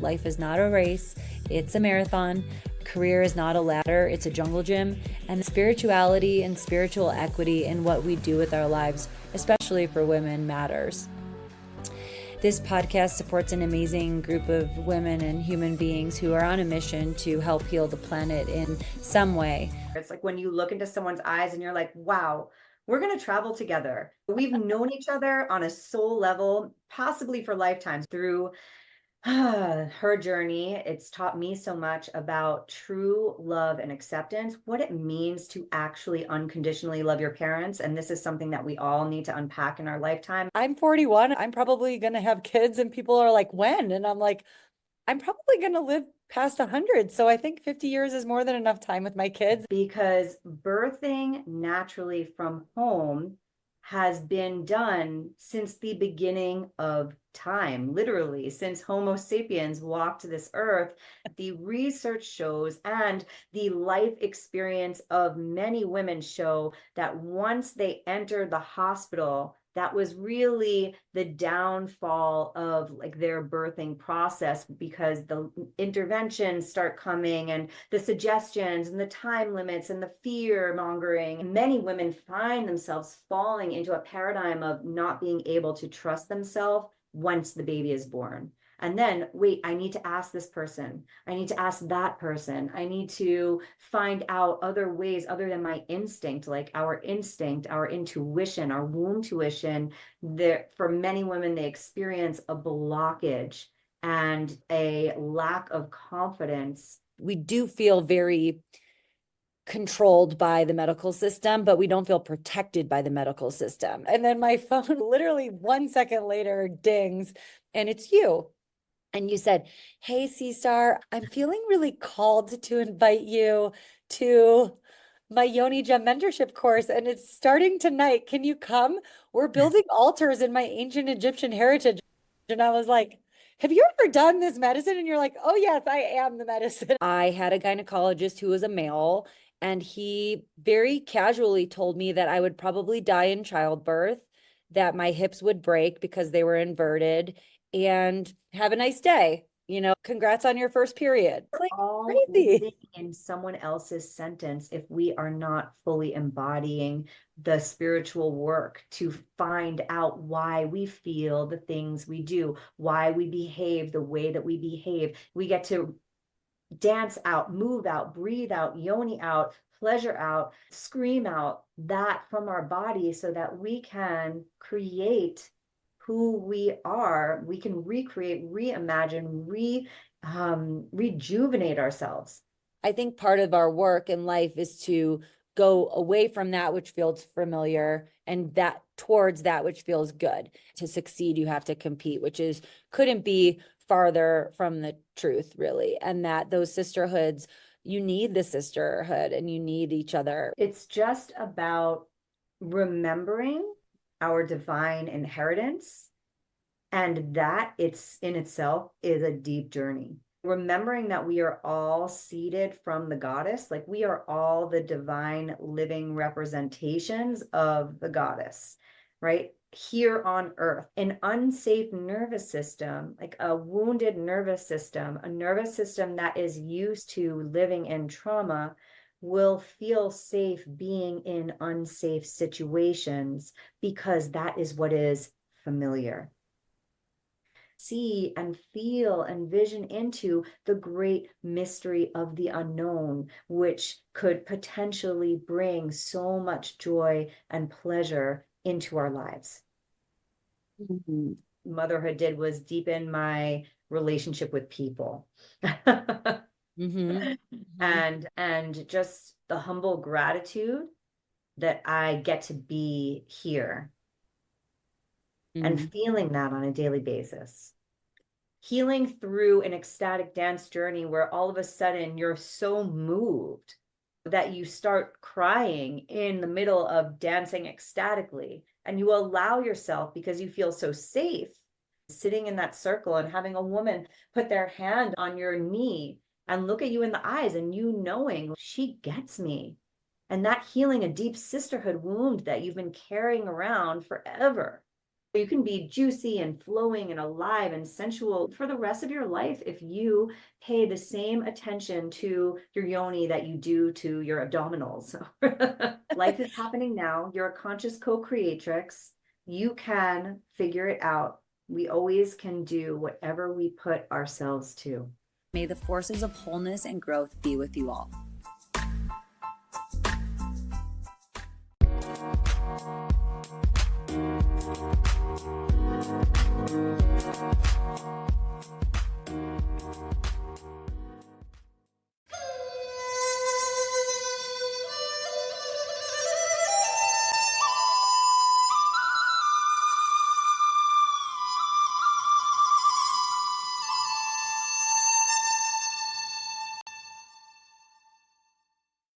Life is not a race, it's a marathon. Career is not a ladder, it's a jungle gym. And spirituality and spiritual equity in what we do with our lives, especially for women, matters. This podcast supports an amazing group of women and human beings who are on a mission to help heal the planet in some way. It's like when you look into someone's eyes and you're like, wow, we're going to travel together. We've known each other on a soul level, possibly for lifetimes. Through her journey, it's taught me so much about true love and acceptance, what it means to actually unconditionally love your parents. And this is something that we all need to unpack in our lifetime. I'm 41. I'm probably going to have kids, and people are like, when? And I'm like, I'm probably going to live past 100. So I think 50 years is more than enough time with my kids. Because birthing naturally from home has been done since the beginning of time, literally since Homo sapiens walked this earth. The research shows and the life experience of many women show that once they enter the hospital, that was really the downfall of like their birthing process, because the interventions start coming and the suggestions and the time limits and the fear mongering. Many women find themselves falling into a paradigm of not being able to trust themselves once the baby is born. And then, wait, I need to ask this person. I need to ask that person. I need to find out other ways other than my instinct, like our instinct, our intuition, our womb tuition. For many women, they experience a blockage and a lack of confidence. We do feel very controlled by the medical system, but we don't feel protected by the medical system. And then my phone literally 1 second later dings, and it's you. And you said, hey, C-Star, I'm feeling really called to invite you to my Yoni Gem mentorship course, and it's starting tonight. Can you come? We're building altars in my ancient Egyptian heritage. And I was like, have you ever done this medicine? And you're like, oh, yes, I am the medicine. I had a gynecologist who was a male, and he very casually told me that I would probably die in childbirth, that my hips would break because they were inverted, and have a nice day. Congrats on your first period. It's like all crazy. living in someone else's sentence if we are not fully embodying the spiritual work to find out why we feel the things we do, why we behave the way that we behave. We get to dance out, move out, breathe out, yoni out, pleasure out, scream out that from our body so that we can create who we are. We can recreate, reimagine, rejuvenate ourselves. I think part of our work in life is to go away from that which feels familiar and that towards that which feels good. To succeed, you have to compete, which couldn't be farther from the truth, really. And that those sisterhoods, you need the sisterhood and you need each other. It's just about remembering our divine inheritance, and that it's in itself is a deep journey. Remembering that we are all seeded from the goddess, like we are all the divine living representations of the goddess, right? Here on earth. An unsafe nervous system, like a wounded nervous system, a nervous system that is used to living in trauma, will feel safe being in unsafe situations because that is what is familiar. See and feel and vision into the great mystery of the unknown, which could potentially bring so much joy and pleasure into our lives. Mm-hmm. Motherhood did was deepen my relationship with people. Mm-hmm. And just the humble gratitude that I get to be here. Mm-hmm. And feeling that on a daily basis. Healing through an ecstatic dance journey where all of a sudden you're so moved that you start crying in the middle of dancing ecstatically, and you allow yourself, because you feel so safe, sitting in that circle and having a woman put their hand on your knee and look at you in the eyes, and you knowing she gets me, and that healing a deep sisterhood wound that you've been carrying around forever. You can be juicy and flowing and alive and sensual for the rest of your life if you pay the same attention to your yoni that you do to your abdominals. Life is happening now. You're a conscious co-creatrix. You can figure it out. We always can do whatever we put ourselves to. May the forces of wholeness and growth be with you all.